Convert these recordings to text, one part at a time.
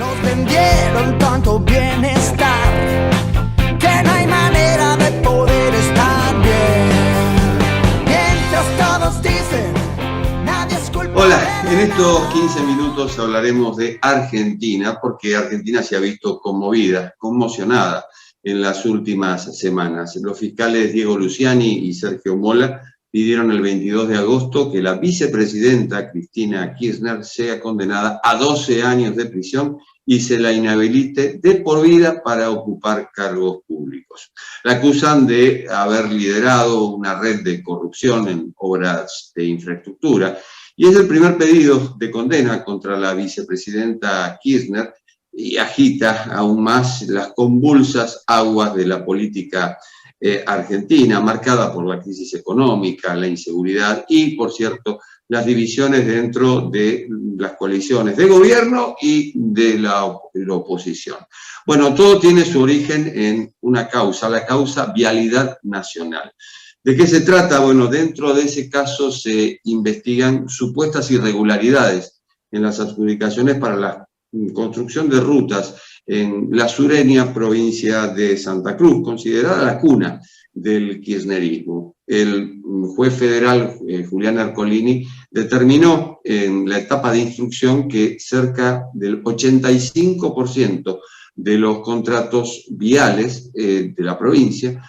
Nos vendieron tanto bienestar que no hay manera de poder estar bien. Mientras todos dicen, nadie es culpable. Hola, en estos 15 minutos hablaremos de Argentina, porque Argentina se ha visto conmovida, conmocionada en las últimas semanas. Los fiscales Diego Luciani y Sergio Mola pidieron el 22 de agosto que la vicepresidenta Cristina Kirchner sea condenada a 12 años de prisión y se la inhabilite de por vida para ocupar cargos públicos. La acusan de haber liderado una red de corrupción en obras de infraestructura y es el primer pedido de condena contra la vicepresidenta Kirchner y agita aún más las convulsas aguas de la política argentina, marcada por la crisis económica, la inseguridad y, por cierto, las divisiones dentro de las coaliciones de gobierno y de la oposición. Bueno, todo tiene su origen en una causa, la causa Vialidad Nacional. ¿De qué se trata? Bueno, dentro de ese caso se investigan supuestas irregularidades en las adjudicaciones para la construcción de rutas en la sureña provincia de Santa Cruz, considerada la cuna del kirchnerismo. El juez federal Julián Ercolini determinó en la etapa de instrucción que cerca del 85% de los contratos viales de la provincia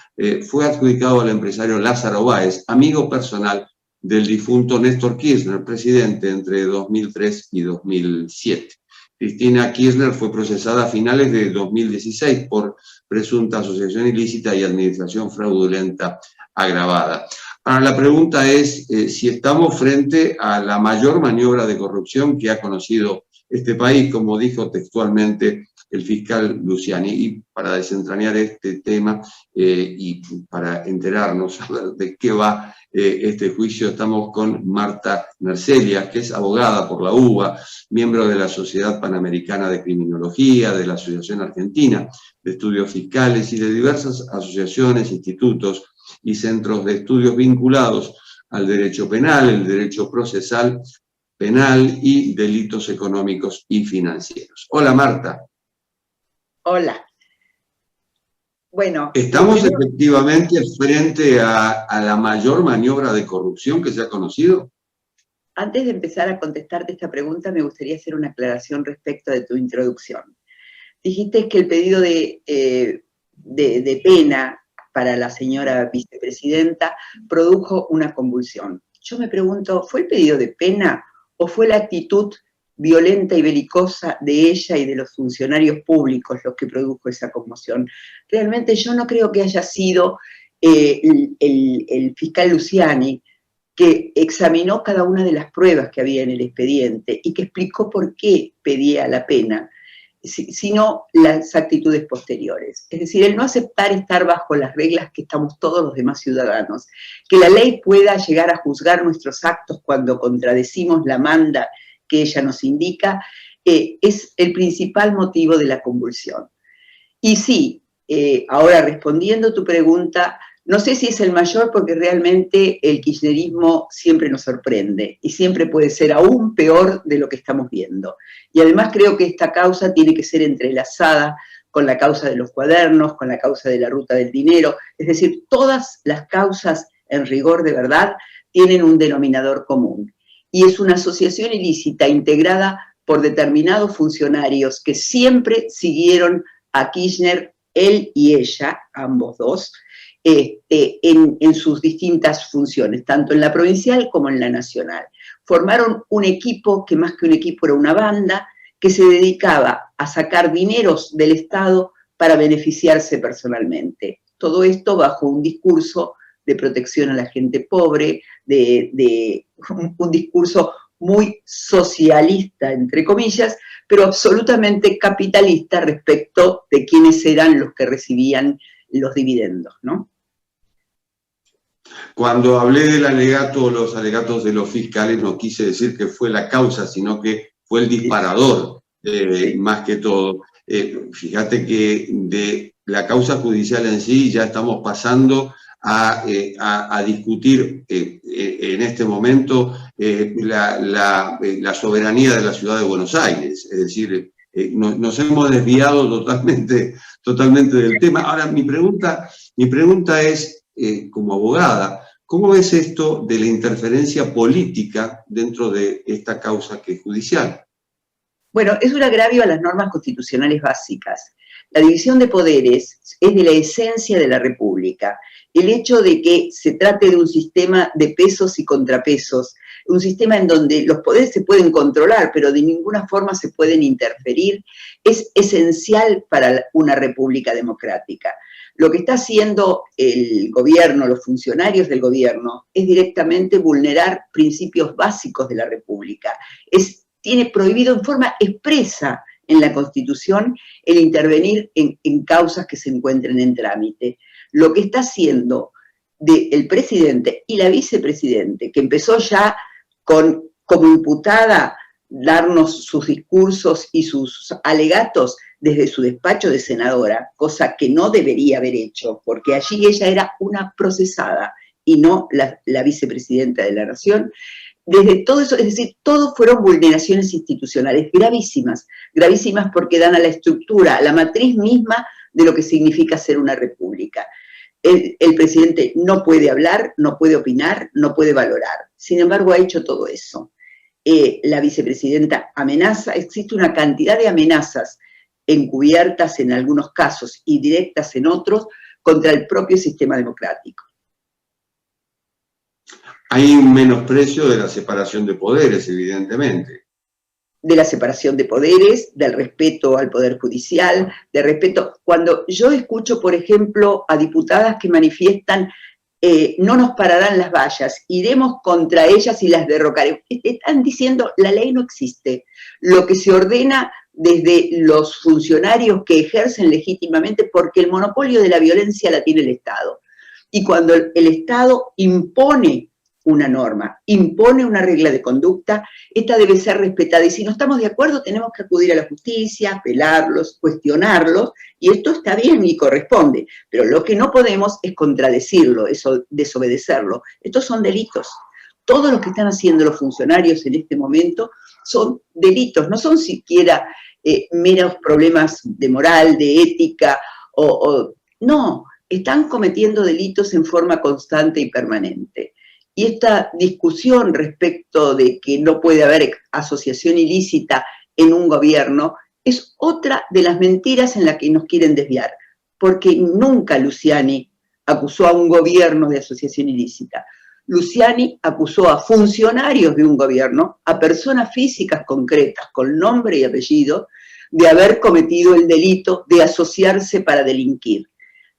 fue adjudicado al empresario Lázaro Báez, amigo personal del difunto Néstor Kirchner, presidente entre 2003 y 2007. Cristina Kirchner fue procesada a finales de 2016 por presunta asociación ilícita y administración fraudulenta agravada. Ahora, la pregunta es si estamos frente a la mayor maniobra de corrupción que ha conocido este país, como dijo textualmente el fiscal Luciani. Y para desentrañar este tema y para enterarnos de qué va este juicio, estamos con Marta Mercelia, que es abogada por la UBA, miembro de la Sociedad Panamericana de Criminología, de la Asociación Argentina de Estudios Fiscales y de diversas asociaciones, institutos y centros de estudios vinculados al derecho penal, el derecho procesal penal y delitos económicos y financieros. Hola, Marta. Hola. Bueno, ¿Estamos efectivamente frente a la mayor maniobra de corrupción que se ha conocido? Antes de empezar a contestarte esta pregunta, me gustaría hacer una aclaración respecto de tu introducción. Dijiste que el pedido de pena para la señora vicepresidenta produjo una convulsión. Yo me pregunto, ¿fue el pedido de pena o fue la actitud violenta y belicosa de ella y de los funcionarios públicos lo que produjo esa conmoción? Realmente yo no creo que haya sido el fiscal Luciani, que examinó cada una de las pruebas que había en el expediente y que explicó por qué pedía la pena, sino las actitudes posteriores. Es decir, el no aceptar estar bajo las reglas que estamos todos los demás ciudadanos, que la ley pueda llegar a juzgar nuestros actos cuando contradecimos la manda que ella nos indica, es el principal motivo de la convulsión. Y sí, ahora respondiendo a tu pregunta, no sé si es el mayor porque realmente el kirchnerismo siempre nos sorprende y siempre puede ser aún peor de lo que estamos viendo. Y además creo que esta causa tiene que ser entrelazada con la causa de los cuadernos, con la causa de la ruta del dinero, es decir, todas las causas en rigor de verdad tienen un denominador común. Y es una asociación ilícita integrada por determinados funcionarios que siempre siguieron a Kirchner, él y ella, ambos dos, en sus distintas funciones, tanto en la provincial como en la nacional. Formaron un equipo que más que un equipo era una banda que se dedicaba a sacar dineros del Estado para beneficiarse personalmente. Todo esto bajo un discurso de protección a la gente pobre, de un discurso muy socialista, entre comillas, pero absolutamente capitalista respecto de quiénes eran los que recibían los dividendos, ¿no? Cuando hablé del alegato o los alegatos de los fiscales, no quise decir que fue la causa, sino que fue el disparador, más que todo. Fíjate que de la causa judicial en sí ya estamos pasando a discutir en este momento la soberanía de la ciudad de Buenos Aires. Es decir, nos hemos desviado totalmente del tema. Ahora, mi pregunta es, como abogada, ¿cómo ves esto de la interferencia política dentro de esta causa que es judicial? Bueno, es un agravio a las normas constitucionales básicas. La división de poderes es de la esencia de la República. El hecho de que se trate de un sistema de pesos y contrapesos, un sistema en donde los poderes se pueden controlar, pero de ninguna forma se pueden interferir, es esencial para una república democrática. Lo que está haciendo el gobierno, los funcionarios del gobierno, es directamente vulnerar principios básicos de la República. Tiene prohibido en forma expresa en la Constitución el intervenir en causas que se encuentren en trámite. Lo que está haciendo el presidente y la vicepresidente, que empezó ya como imputada darnos sus discursos y sus alegatos desde su despacho de senadora, cosa que no debería haber hecho, porque allí ella era una procesada y no la vicepresidenta de la Nación. Desde todo eso, es decir, todo fueron vulneraciones institucionales gravísimas, gravísimas porque dan a la estructura, a la matriz misma de lo que significa ser una república. El presidente no puede hablar, no puede opinar, no puede valorar. Sin embargo, ha hecho todo eso. La vicepresidenta amenaza, existe una cantidad de amenazas encubiertas en algunos casos y directas en otros contra el propio sistema democrático. Hay un menosprecio de la separación de poderes, evidentemente. De la separación de poderes, del respeto al poder judicial, de respeto. Cuando yo escucho, por ejemplo, a diputadas que manifiestan no nos pararán las vallas, iremos contra ellas y las derrocaremos. Están diciendo, la ley no existe. Lo que se ordena desde los funcionarios que ejercen legítimamente, porque el monopolio de la violencia la tiene el Estado. Y cuando el Estado impone una norma, impone una regla de conducta, esta debe ser respetada. Y si no estamos de acuerdo, tenemos que acudir a la justicia, apelarlos, cuestionarlos, y esto está bien y corresponde. Pero lo que no podemos es contradecirlo, desobedecerlo. Estos son delitos. Todo lo que están haciendo los funcionarios en este momento son delitos, no son siquiera meros problemas de moral, de ética, no, están cometiendo delitos en forma constante y permanente. Y esta discusión respecto de que no puede haber asociación ilícita en un gobierno es otra de las mentiras en las que nos quieren desviar, porque nunca Luciani acusó a un gobierno de asociación ilícita. Luciani acusó a funcionarios de un gobierno, a personas físicas concretas con nombre y apellido, de haber cometido el delito de asociarse para delinquir.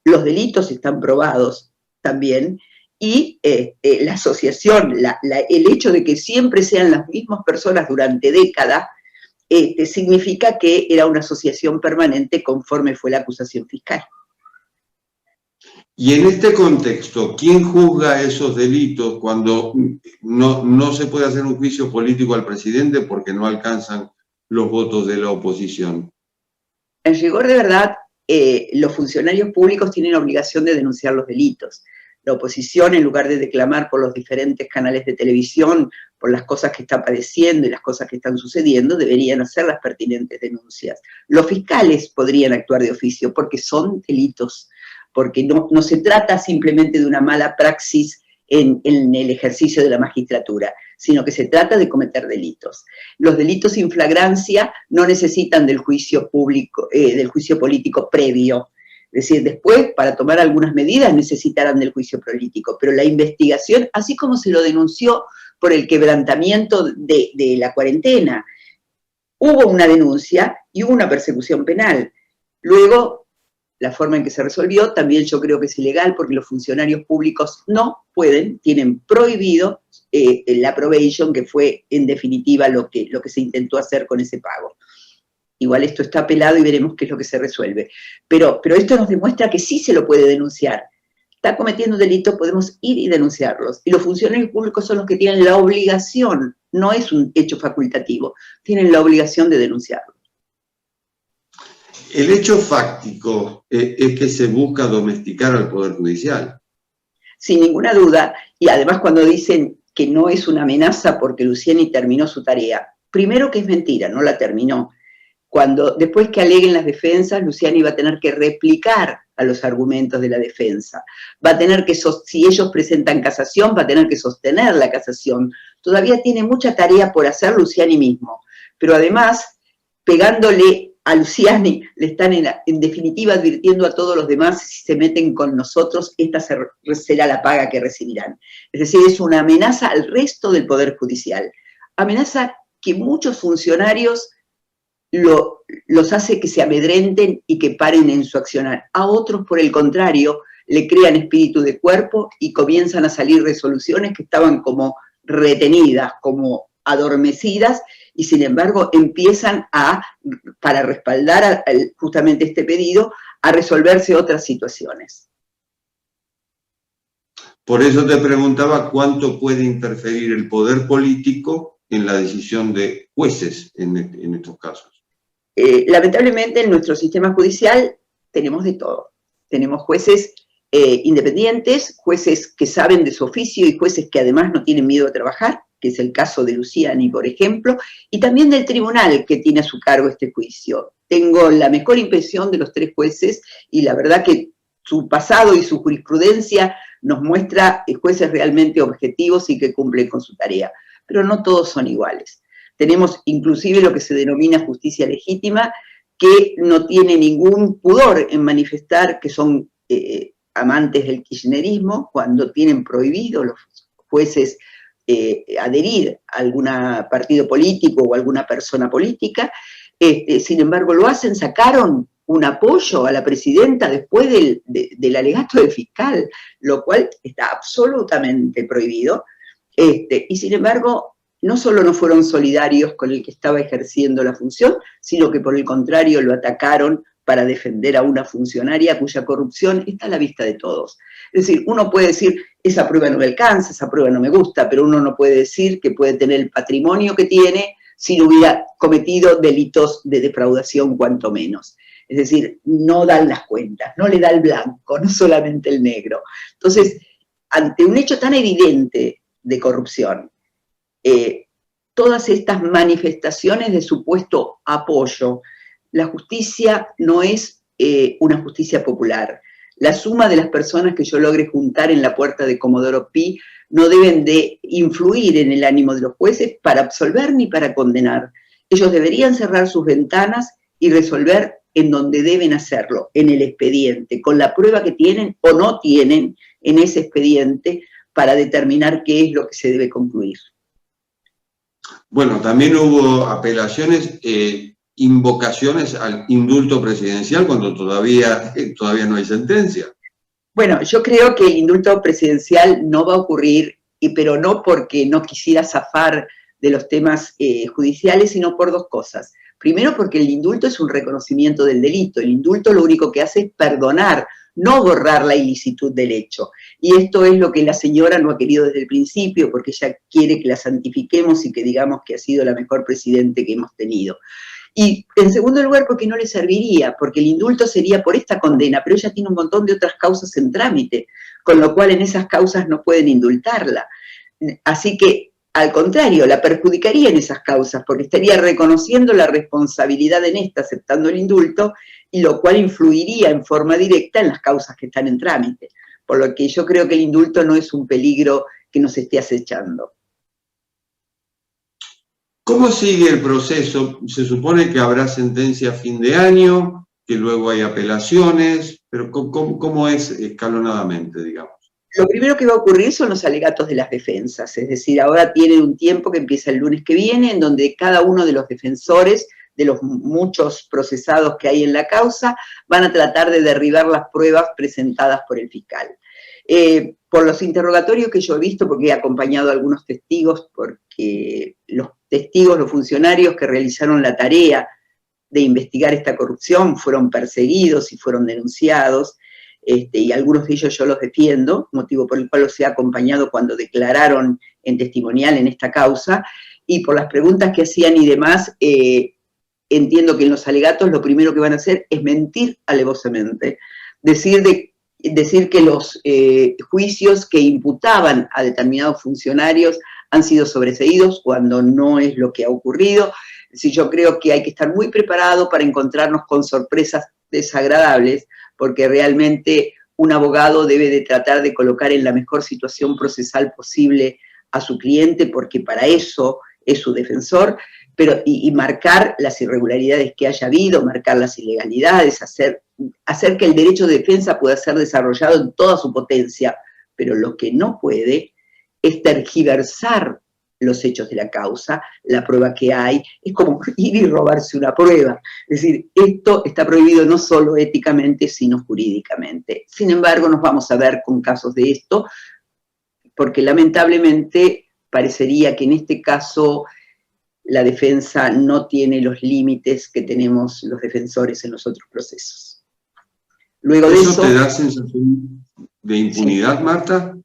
Los delitos están probados también, y la asociación, el hecho de que siempre sean las mismas personas durante décadas, significa que era una asociación permanente conforme fue la acusación fiscal. Y en este contexto, ¿quién juzga esos delitos cuando no se puede hacer un juicio político al presidente porque no alcanzan los votos de la oposición? En rigor de verdad, los funcionarios públicos tienen obligación de denunciar los delitos. La oposición, en lugar de declamar por los diferentes canales de televisión, por las cosas que está padeciendo y las cosas que están sucediendo, deberían hacer las pertinentes denuncias. Los fiscales podrían actuar de oficio porque son delitos, porque no se trata simplemente de una mala praxis en el ejercicio de la magistratura, sino que se trata de cometer delitos. Los delitos sin flagrancia no necesitan del juicio público, del juicio político previo. Es decir, después, para tomar algunas medidas, necesitarán del juicio político, pero la investigación, así como se lo denunció por el quebrantamiento de la cuarentena, hubo una denuncia y hubo una persecución penal. Luego, la forma en que se resolvió, también yo creo que es ilegal, porque los funcionarios públicos no pueden, tienen prohibido la probation, que fue en definitiva lo que se intentó hacer con ese pago. Igual esto está apelado y veremos qué es lo que se resuelve. Pero esto nos demuestra que sí se lo puede denunciar. Está cometiendo delito, podemos ir y denunciarlos. Y los funcionarios públicos son los que tienen la obligación, no es un hecho facultativo, tienen la obligación de denunciarlo. El hecho fáctico es que se busca domesticar al Poder Judicial. Sin ninguna duda, y además cuando dicen que no es una amenaza porque Luciani terminó su tarea, primero que es mentira, no la terminó. después que aleguen las defensas, Luciani va a tener que replicar a los argumentos de la defensa. Va a tener que, si ellos presentan casación, va a tener que sostener la casación. Todavía tiene mucha tarea por hacer Luciani mismo. Pero además, pegándole a Luciani, le están en definitiva advirtiendo a todos los demás: si se meten con nosotros, esta será la paga que recibirán. Es decir, es una amenaza al resto del Poder Judicial. Amenaza que muchos funcionarios los hace que se amedrenten y que paren en su accionar. A otros, por el contrario, le crean espíritu de cuerpo y comienzan a salir resoluciones que estaban como retenidas, como adormecidas, y sin embargo empiezan para respaldar justamente este pedido, a resolverse otras situaciones. Por eso te preguntaba cuánto puede interferir el poder político en la decisión de jueces en estos casos. Lamentablemente en nuestro sistema judicial tenemos de todo. Tenemos jueces independientes, jueces que saben de su oficio y jueces que además no tienen miedo a trabajar, que es el caso de Luciani, por ejemplo, y también del tribunal que tiene a su cargo este juicio. Tengo la mejor impresión de los 3 jueces y la verdad que su pasado y su jurisprudencia nos muestra jueces realmente objetivos y que cumplen con su tarea. Pero no todos son iguales. Tenemos inclusive lo que se denomina justicia legítima, que no tiene ningún pudor en manifestar que son amantes del kirchnerismo, cuando tienen prohibido los jueces adherir a algún partido político o a alguna persona política. Sin embargo, lo hacen, sacaron un apoyo a la presidenta después del alegato del fiscal, lo cual está absolutamente prohibido, y sin embargo, no solo no fueron solidarios con el que estaba ejerciendo la función, sino que por el contrario lo atacaron para defender a una funcionaria cuya corrupción está a la vista de todos. Es decir, uno puede decir, esa prueba no me alcanza, esa prueba no me gusta, pero uno no puede decir que puede tener el patrimonio que tiene si no hubiera cometido delitos de defraudación, cuanto menos. Es decir, no dan las cuentas, no le da el blanco, no solamente el negro. Entonces, ante un hecho tan evidente de corrupción, todas estas manifestaciones de supuesto apoyo, la justicia no es una justicia popular. La suma de las personas que yo logre juntar en la puerta de Comodoro Pi no deben de influir en el ánimo de los jueces para absolver ni para condenar. Ellos deberían cerrar sus ventanas y resolver en donde deben hacerlo, en el expediente, con la prueba que tienen o no tienen en ese expediente para determinar qué es lo que se debe concluir. Bueno, también hubo apelaciones, invocaciones al indulto presidencial cuando todavía no hay sentencia. Bueno, yo creo que el indulto presidencial no va a ocurrir, pero no porque no quisiera zafar de los temas judiciales, sino por 2 cosas. Primero, porque el indulto es un reconocimiento del delito. El indulto lo único que hace es perdonar, no borrar la ilicitud del hecho. Y esto es lo que la señora no ha querido desde el principio, porque ella quiere que la santifiquemos y que digamos que ha sido la mejor presidente que hemos tenido. Y en segundo lugar, porque no le serviría, porque el indulto sería por esta condena, pero ella tiene un montón de otras causas en trámite, con lo cual en esas causas no pueden indultarla. Así que, al contrario, la perjudicaría en esas causas, porque estaría reconociendo la responsabilidad en esta, aceptando el indulto, y lo cual influiría en forma directa en las causas que están en trámite. Por lo que yo creo que el indulto no es un peligro que nos esté acechando. ¿Cómo sigue el proceso? Se supone que habrá sentencia a fin de año, que luego hay apelaciones, pero ¿cómo es escalonadamente, digamos? Lo primero que va a ocurrir son los alegatos de las defensas, es decir, ahora tienen un tiempo que empieza el lunes que viene, en donde cada uno de los defensores, de los muchos procesados que hay en la causa, van a tratar de derribar las pruebas presentadas por el fiscal. Por los interrogatorios que yo he visto, porque he acompañado a algunos testigos, porque los testigos, los funcionarios que realizaron la tarea de investigar esta corrupción fueron perseguidos y fueron denunciados, y algunos de ellos yo los defiendo, motivo por el cual los he acompañado cuando declararon en testimonial en esta causa, y por las preguntas que hacían y demás, entiendo que en los alegatos lo primero que van a hacer es mentir alevosamente, decir que los juicios que imputaban a determinados funcionarios han sido sobreseídos cuando no es lo que ha ocurrido. Es decir, yo creo que hay que estar muy preparado para encontrarnos con sorpresas desagradables, porque realmente un abogado debe de tratar de colocar en la mejor situación procesal posible a su cliente, porque para eso es su defensor, pero, y marcar las irregularidades que haya habido, marcar las ilegalidades, hacer que el derecho de defensa pueda ser desarrollado en toda su potencia, pero lo que no puede es tergiversar los hechos de la causa, la prueba que hay, es como ir y robarse una prueba. Es decir, esto está prohibido no solo éticamente, sino jurídicamente. Sin embargo, nos vamos a ver con casos de esto, porque lamentablemente parecería que en este caso la defensa no tiene los límites que tenemos los defensores en los otros procesos. Luego de eso, ¿te da sensación de impunidad, sí, Marta?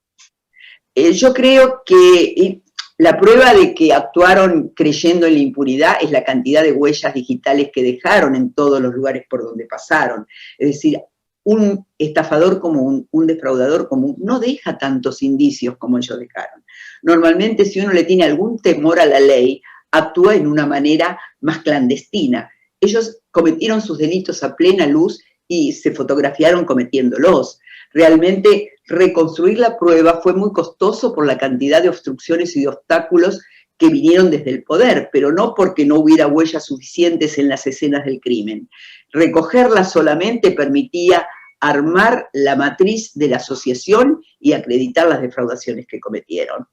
Yo creo que la prueba de que actuaron creyendo en la impunidad es la cantidad de huellas digitales que dejaron en todos los lugares por donde pasaron. Es decir, un estafador común, un defraudador común, no deja tantos indicios como ellos dejaron. Normalmente, si uno le tiene algún temor a la ley, actúa en una manera más clandestina. Ellos cometieron sus delitos a plena luz y se fotografiaron cometiéndolos. Realmente, reconstruir la prueba fue muy costoso por la cantidad de obstrucciones y de obstáculos que vinieron desde el poder, pero no porque no hubiera huellas suficientes en las escenas del crimen. Recogerlas solamente permitía armar la matriz de la asociación y acreditar las defraudaciones que cometieron.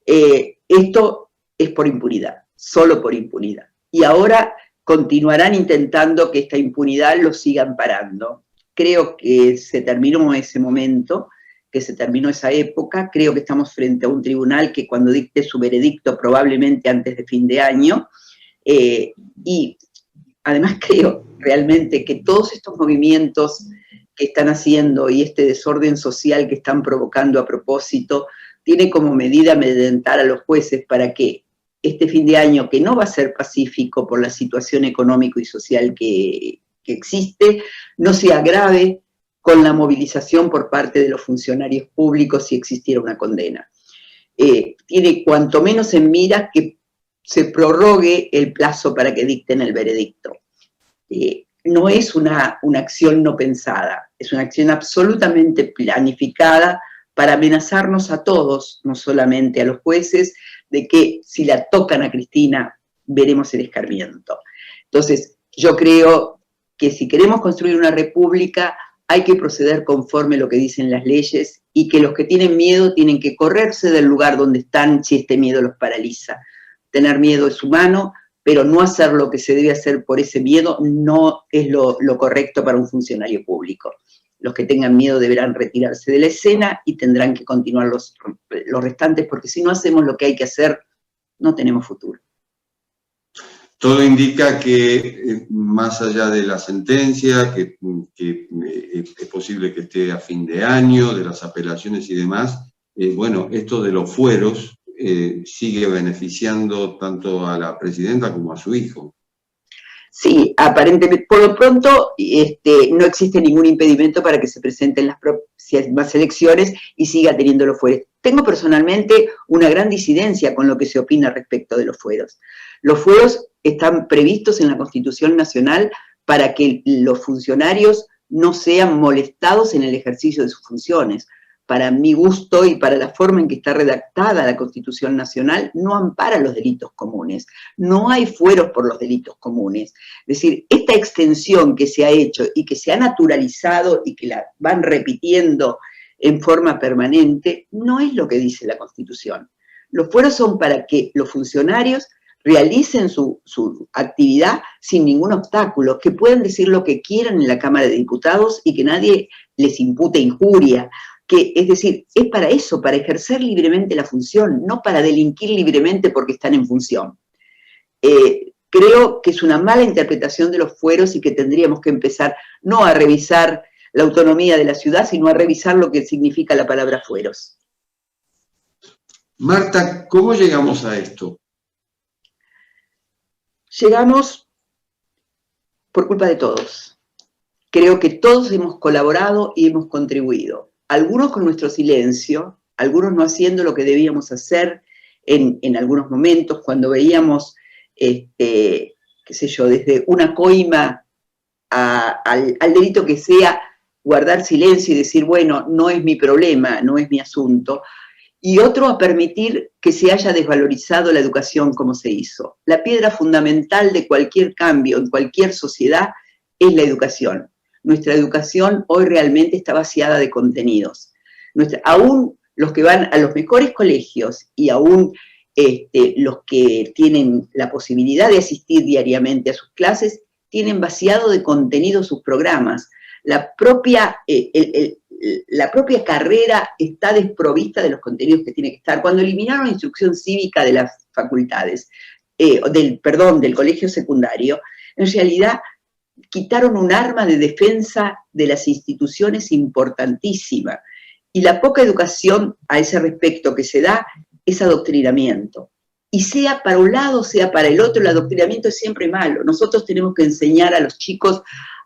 Esto es por impunidad, solo por impunidad. Y ahora continuarán intentando que esta impunidad lo siga amparando. Creo que se terminó ese momento, que se terminó esa época. Creo que estamos frente a un tribunal que cuando dicte su veredicto, probablemente antes de fin de año, y además creo realmente que todos estos movimientos que están haciendo y este desorden social que están provocando a propósito, tiene como medida amedrentar a los jueces para que este fin de año, que no va a ser pacífico por la situación económico y social que existe, no se agrave con la movilización por parte de los funcionarios públicos si existiera una condena. Tiene cuanto menos en mira que se prorrogue el plazo para que dicten el veredicto. No es una acción no pensada, es una acción absolutamente planificada para amenazarnos a todos, no solamente a los jueces, de que si la tocan a Cristina, veremos el escarmiento. Entonces, yo creo que si queremos construir una república, hay que proceder conforme lo que dicen las leyes y que los que tienen miedo tienen que correrse del lugar donde están si este miedo los paraliza. Tener miedo es humano, pero no hacer lo que se debe hacer por ese miedo no es lo correcto para un funcionario público. Los que tengan miedo deberán retirarse de la escena y tendrán que continuar los restantes, porque si no hacemos lo que hay que hacer, no tenemos futuro. Todo indica que más allá de la sentencia, que es posible que esté a fin de año, de las apelaciones y demás, bueno, esto de los fueros sigue beneficiando tanto a la presidenta como a su hijo. Sí, aparentemente, por lo pronto no existe ningún impedimento para que se presenten las próximas elecciones y siga teniendo los fueros. Tengo personalmente una gran disidencia con lo que se opina respecto de los fueros. Los fueros están previstos en la Constitución Nacional para que los funcionarios no sean molestados en el ejercicio de sus funciones. Para mi gusto y para la forma en que está redactada la Constitución Nacional, no ampara los delitos comunes. No hay fueros por los delitos comunes. Es decir, esta extensión que se ha hecho y que se ha naturalizado y que la van repitiendo en forma permanente, no es lo que dice la Constitución. Los fueros son para que los funcionarios realicen su actividad sin ningún obstáculo, que puedan decir lo que quieran en la Cámara de Diputados y que nadie les impute injuria. Es decir, es para eso, para ejercer libremente la función, no para delinquir libremente porque están en función. Creo que es una mala interpretación de los fueros y que tendríamos que empezar no a revisar la autonomía de la ciudad, sino a revisar lo que significa la palabra fueros. Marta, ¿cómo llegamos a esto? Llegamos por culpa de todos. Creo que todos hemos colaborado y hemos contribuido. Algunos con nuestro silencio, algunos no haciendo lo que debíamos hacer en algunos momentos, cuando veíamos qué sé yo, desde una coima al delito que sea, guardar silencio y decir, bueno, no es mi problema, no es mi asunto, y otro a permitir que se haya desvalorizado la educación como se hizo. La piedra fundamental de cualquier cambio en cualquier sociedad es la educación. Nuestra educación hoy realmente está vaciada de contenidos. Aún los que van a los mejores colegios y aún los que tienen la posibilidad de asistir diariamente a sus clases, tienen vaciado de contenido sus programas. La propia carrera está desprovista de los contenidos que tiene que estar. Cuando eliminaron la instrucción cívica de las facultades, del colegio secundario, en realidad quitaron un arma de defensa de las instituciones importantísima. Y la poca educación a ese respecto que se da es adoctrinamiento. Y sea para un lado, sea para el otro, el adoctrinamiento es siempre malo. Nosotros tenemos que enseñar a los chicos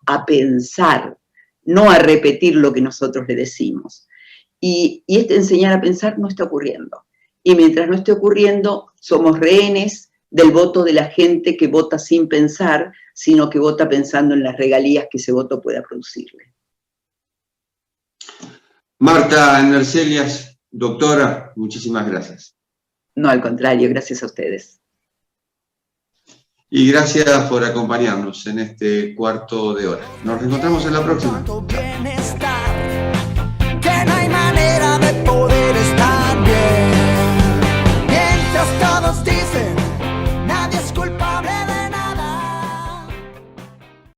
a pensar, no a repetir lo que nosotros le decimos. Y este enseñar a pensar no está ocurriendo. Y mientras no esté ocurriendo, somos rehenes del voto de la gente que vota sin pensar, sino que vota pensando en las regalías que ese voto pueda producirle. Marta Nerselias, doctora, muchísimas gracias. No, al contrario, gracias a ustedes. Y gracias por acompañarnos en este cuarto de hora. Nos reencontramos en la próxima. Chao.